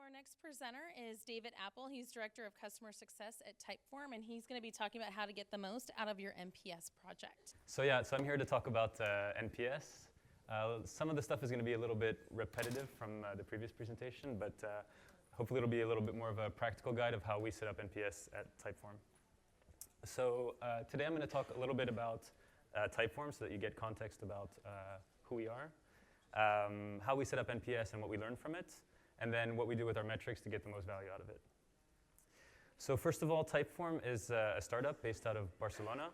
our next presenter is David Apple. He's Director of Customer Success at Typeform, and he's going to be talking about how to get the most out of your NPS project. So I'm here to talk about NPS. Some of the stuff is going to be a little bit repetitive from the previous presentation, but hopefully it'll be a little bit more of a practical guide of how we set up NPS at Typeform. So today I'm going to talk a little bit about Typeform so that you get context about who we are, how we set up NPS and what we learned from it, and then what we do with our metrics to get the most value out of it. So first of all, Typeform is a startup based out of Barcelona.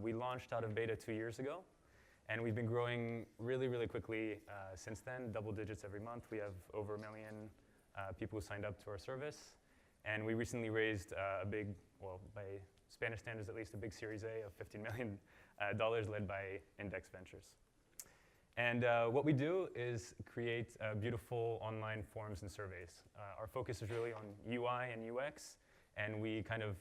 We launched out of beta 2 years ago, and we've been growing really, really quickly since then, double digits every month. We have over 1 million people who signed up to our service, and we recently raised a big, well, by Spanish standards at least, a big Series A of $15 million led by Index Ventures. And what we do is create beautiful online forms and surveys. Our focus is really on UI and UX, and we kind of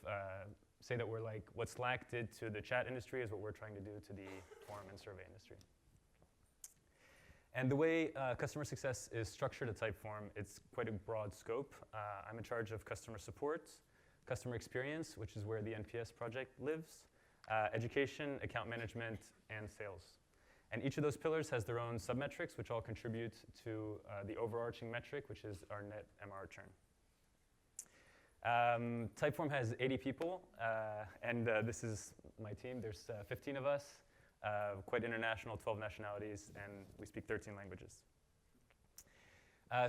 say that we're like what Slack did to the chat industry is what we're trying to do to the form and survey industry. And the way customer success is structured at Typeform, it's quite a broad scope. I'm in charge of customer support, customer experience, which is where the NPS project lives, education, account management, and sales. And each of those pillars has their own submetrics, which all contribute to the overarching metric, which is our net MR churn. Typeform has 80 people, and this is my team. There's 15 of us, quite international, 12 nationalities, and we speak 13 languages.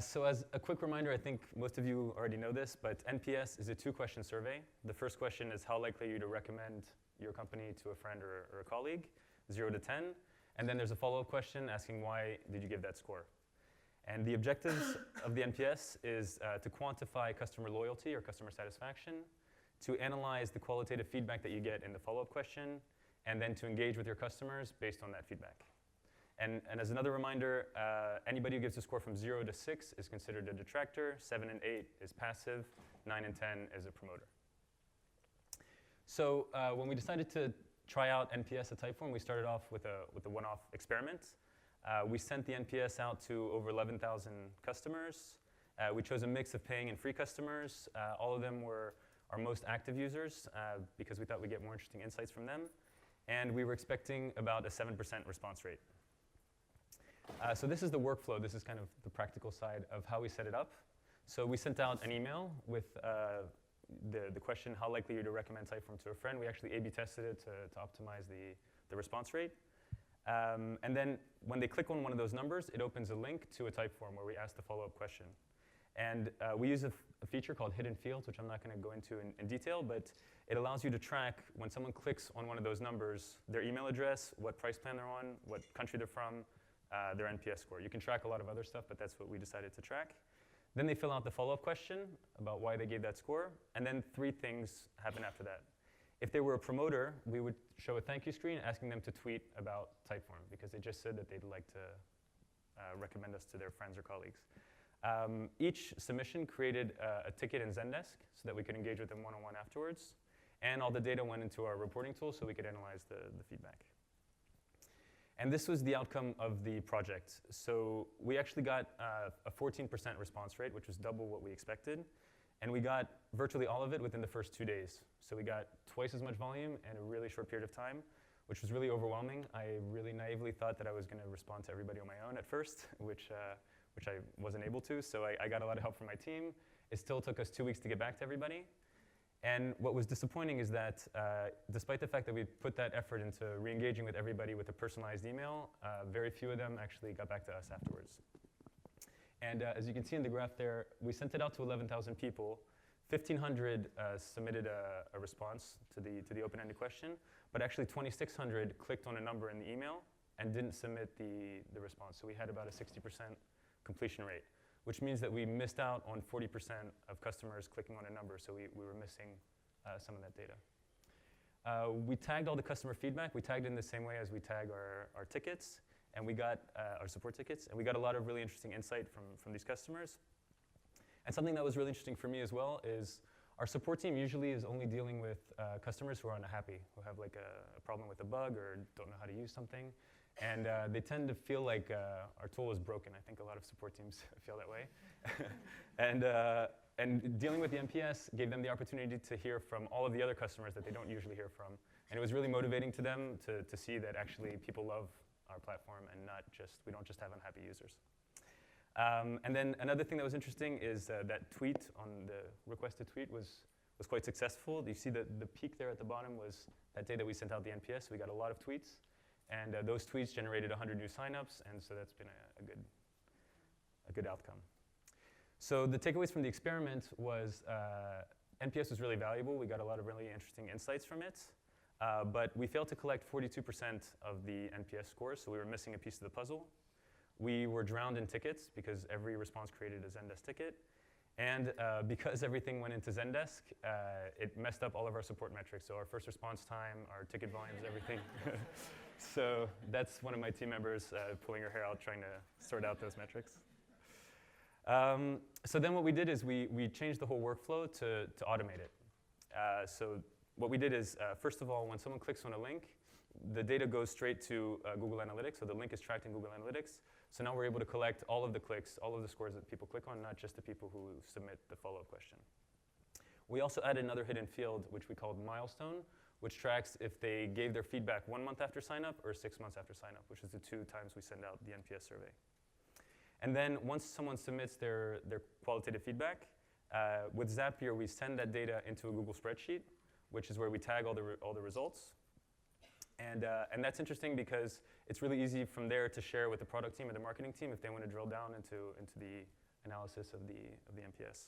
So as a quick reminder, I think most of you already know this, but NPS is a 2-question survey. The first question is how likely are you to recommend your company to a friend or a colleague, 0 to 10. And then there's a follow-up question asking why did you give that score. And the objectives of the NPS is to quantify customer loyalty or customer satisfaction, to analyze the qualitative feedback that you get in the follow-up question, and then to engage with your customers based on that feedback. And as another reminder, anybody who gives a score from 0 to 6 is considered a detractor, 7 and 8 is passive, 9 and 10 is a promoter. So when we decided to try out NPS at Typeform, we started off with a one-off experiment. We sent the NPS out to over 11,000 customers. We chose a mix of paying and free customers. All of them were our most active users because we thought we'd get more interesting insights from them. And we were expecting about a 7% response rate. So this is the workflow. This is kind of the practical side of how we set it up. So we sent out an email with the question, how likely are you to recommend Typeform to a friend? We actually A/B tested it to optimize the response rate. And then when they click on one of those numbers, it opens a link to a Typeform where we ask the follow-up question. And we use a feature called hidden fields, which I'm not going to go into in detail, but it allows you to track when someone clicks on one of those numbers, their email address, what price plan they're on, what country they're from, their NPS score. You can track a lot of other stuff, but that's what we decided to track. Then they fill out the follow-up question about why they gave that score, and then 3 things happen after that. If they were a promoter, we would show a thank you screen asking them to tweet about Typeform because they just said that they'd like to recommend us to their friends or colleagues. Each submission created a ticket in Zendesk so that we could engage with them one-on-one afterwards, and all the data went into our reporting tool so we could analyze the feedback. And this was the outcome of the project. So we actually got a 14% response rate, which was double what we expected. And we got virtually all of it within the first 2 days. So we got twice as much volume in a really short period of time, which was really overwhelming. I really naively thought that I was going to respond to everybody on my own at first, which I wasn't able to. So I got a lot of help from my team. It still took us 2 weeks to get back to everybody. And what was disappointing is that despite the fact that we put that effort into re-engaging with everybody with a personalized email, very few of them actually got back to us afterwards. And as you can see in the graph there, we sent it out to 11,000 people. 1,500 submitted a response to the open-ended question, but actually 2,600 clicked on a number in the email and didn't submit the response. So we had about a 60% completion rate, which means that we missed out on 40% of customers clicking on a number, so we were missing some of that data. We tagged all the customer feedback. We tagged it in the same way as we tag our tickets, and we got our support tickets, and we got a lot of really interesting insight from these customers. And something that was really interesting for me as well is our support team usually is only dealing with customers who are unhappy, who have like a problem with a bug or don't know how to use something. And they tend to feel like our tool is broken. I think a lot of support teams feel that way. And dealing with the NPS gave them the opportunity to hear from all of the other customers that they don't usually hear from. And it was really motivating to them to see that actually people love our platform and we don't just have unhappy users. And then another thing that was interesting is that tweet on the request to tweet was quite successful. You see that the peak there at the bottom was that day that we sent out the NPS. We got a lot of tweets. And those tweets generated 100 new signups, and so that's been a good outcome. So the takeaways from the experiment was NPS was really valuable. We got a lot of really interesting insights from it, but we failed to collect 42% of the NPS scores, so we were missing a piece of the puzzle. We were drowned in tickets because every response created a Zendesk ticket, and because everything went into Zendesk, it messed up all of our support metrics, so our first response time, our ticket volumes, everything. So that's one of my team members pulling her hair out, trying to sort out those metrics. So then what we did is we changed the whole workflow to automate it. So what we did is, first of all, when someone clicks on a link, the data goes straight to Google Analytics, so the link is tracked in Google Analytics. So now we're able to collect all of the clicks, all of the scores that people click on, not just the people who submit the follow-up question. We also added another hidden field, which we called milestone, which tracks if they gave their feedback 1 month after sign-up or 6 months after sign-up, which is the 2 times we send out the NPS survey. And then once someone submits their qualitative feedback, with Zapier, we send that data into a Google spreadsheet, which is where we tag all the results. And that's interesting because it's really easy from there to share with the product team or the marketing team if they want to drill down into the analysis of the NPS.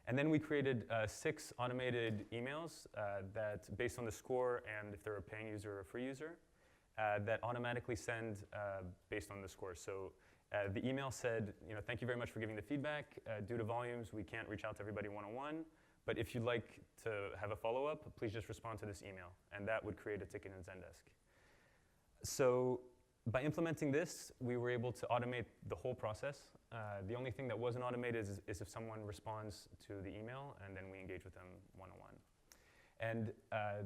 And then we created 6 automated emails that, based on the score and if they're a paying user or a free user, that automatically send based on the score. So the email said, thank you very much for giving the feedback. Due to volumes, we can't reach out to everybody one-on-one. But if you'd like to have a follow-up, please just respond to this email. And that would create a ticket in Zendesk. So by implementing this, we were able to automate the whole process. The only thing that wasn't automated is if someone responds to the email, and then we engage with them one-on-one. And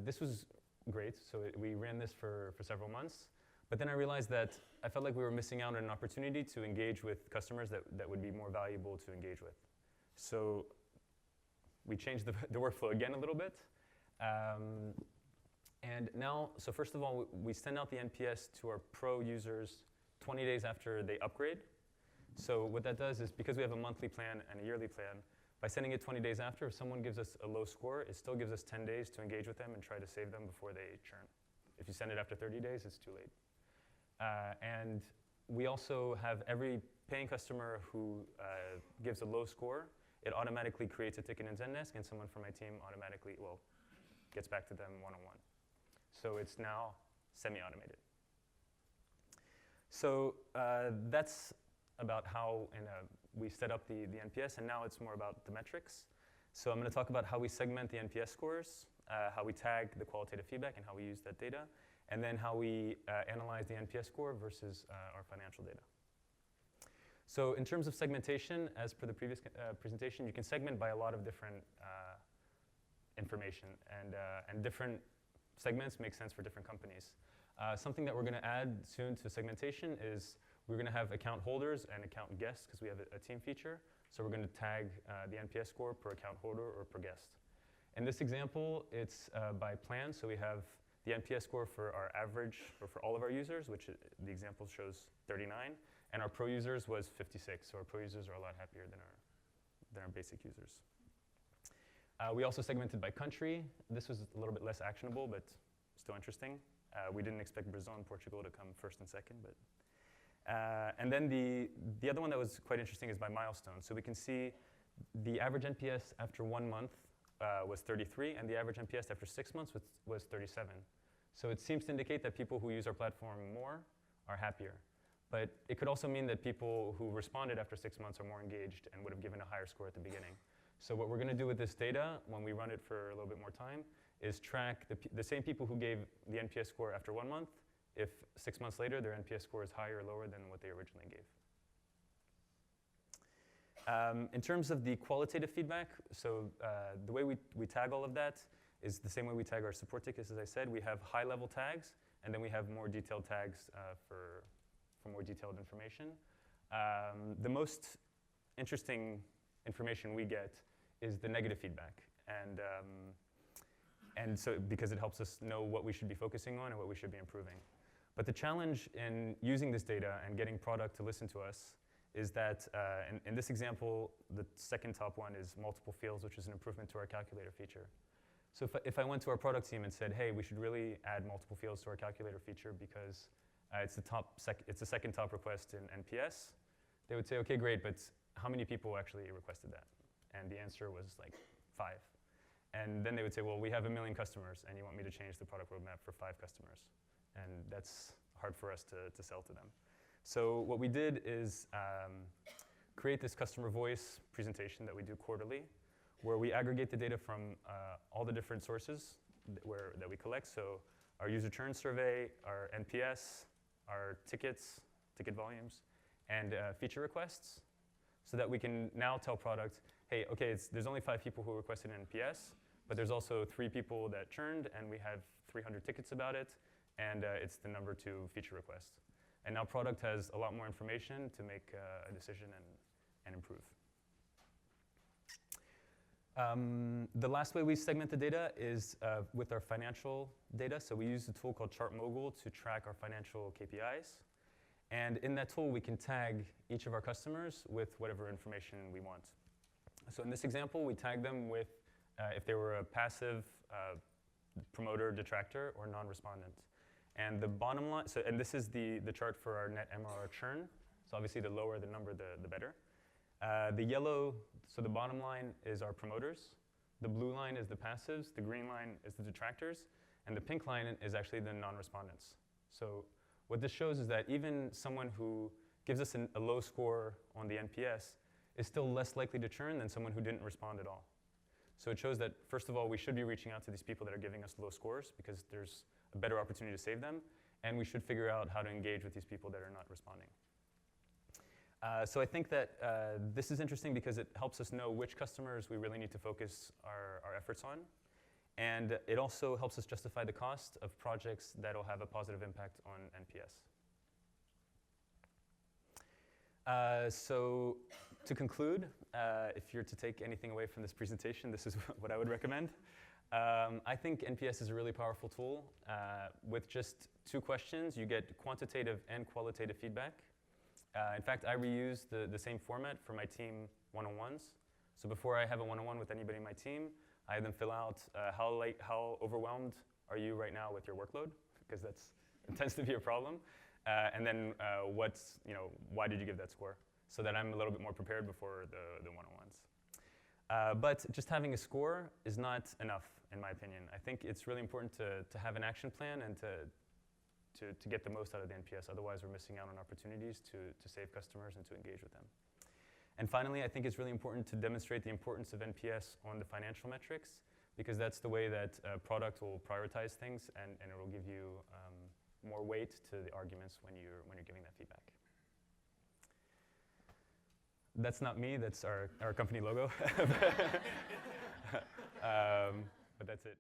this was great. So we ran this for several months. But then I realized that I felt like we were missing out on an opportunity to engage with customers that would be more valuable to engage with. So we changed the workflow again a little bit. And now, so first of all, we send out the NPS to our pro users 20 days after they upgrade. So what that does is, because we have a monthly plan and a yearly plan, by sending it 20 days after, if someone gives us a low score, it still gives us 10 days to engage with them and try to save them before they churn. If you send it after 30 days, it's too late. And we also have every paying customer who gives a low score, it automatically creates a ticket in Zendesk, and someone from my team automatically, gets back to them one-on-one. So it's now semi-automated. So that's about how we set up the NPS, and now it's more about the metrics. So I'm going to talk about how we segment the NPS scores, how we tag the qualitative feedback, and how we use that data, and then how we analyze the NPS score versus our financial data. So in terms of segmentation, as per the previous presentation, you can segment by a lot of different information, and different segments make sense for different companies. Something that we're going to add soon to segmentation is we're going to have account holders and account guests, because we have a team feature. So we're going to tag the NPS score per account holder or per guest. In this example, it's by plan. So we have the NPS score for our average, or for all of our users, which the example shows 39, and our pro users was 56. So our pro users are a lot happier than our basic users. We also segmented by country. This was a little bit less actionable, but still interesting. We didn't expect Brazil and Portugal to come first and second, but. And then the other one that was quite interesting is by milestone. So we can see the average NPS after 1 month was 33, and the average NPS after 6 months was 37. So it seems to indicate that people who use our platform more are happier. But it could also mean that people who responded after 6 months are more engaged and would have given a higher score at the beginning. So what we're going to do with this data, when we run it for a little bit more time, is track the same people who gave the NPS score after 1 month, if 6 months later their NPS score is higher or lower than what they originally gave. In terms of the qualitative feedback, so the way we tag all of that is the same way we tag our support tickets. As I said, we have high-level tags, and then we have more detailed tags for more detailed information. The most interesting information we get is the negative feedback, and so because it helps us know what we should be focusing on and what we should be improving. But the challenge in using this data and getting product to listen to us is that in this example, the second top one is multiple fields, which is an improvement to our calculator feature. So if I went to our product team and said, hey, we should really add multiple fields to our calculator feature because it's the second top request in NPS, they would say, okay, great, but how many people actually requested that? And the answer was like 5. And then they would say, well, we have 1 million customers, and you want me to change the product roadmap for 5 customers. And that's hard for us to sell to them. So what we did is create this customer voice presentation that we do quarterly, where we aggregate the data from all the different sources that we collect. So our user churn survey, our NPS, our tickets, ticket volumes, and feature requests, so that we can now tell product, hey, okay, there's only 5 people who requested an NPS, but there's also 3 people that churned, and we have 300 tickets about it, and it's the number 2 feature request. And now product has a lot more information to make a decision and improve. The last way we segment the data is with our financial data. So we use a tool called ChartMogul to track our financial KPIs. And in that tool, we can tag each of our customers with whatever information we want. So in this example, we tag them with if they were a passive promoter, detractor, or non-respondent. And the bottom line, and this is the chart for our net MRR churn. So obviously, the lower the number, the better. The yellow, so the bottom line is our promoters. The blue line is the passives. The green line is the detractors. And the pink line is actually the non-respondents. So what this shows is that even someone who gives us a low score on the NPS is still less likely to churn than someone who didn't respond at all. So it shows that, first of all, we should be reaching out to these people that are giving us low scores because there's a better opportunity to save them, and we should figure out how to engage with these people that are not responding. So I think that this is interesting because it helps us know which customers we really need to focus our efforts on, and it also helps us justify the cost of projects that will have a positive impact on NPS. So to conclude, if you're to take anything away from this presentation, this is what I would recommend. I think NPS is a really powerful tool. With just 2 questions, you get quantitative and qualitative feedback. In fact, I reuse the same format for my team one-on-ones. So before I have a one-on-one with anybody in my team, I have them fill out how overwhelmed are you right now with your workload, because it tends to be a problem. And then why did you give that score? So that I'm a little bit more prepared before the one-on-ones. But just having a score is not enough, in my opinion. I think it's really important to have an action plan and to get the most out of the NPS. Otherwise, we're missing out on opportunities to save customers and to engage with them. And finally, I think it's really important to demonstrate the importance of NPS on the financial metrics, because that's the way that product will prioritize things, and it will give you more weight to the arguments when you're giving that feedback. That's not me, that's our company logo. But that's it.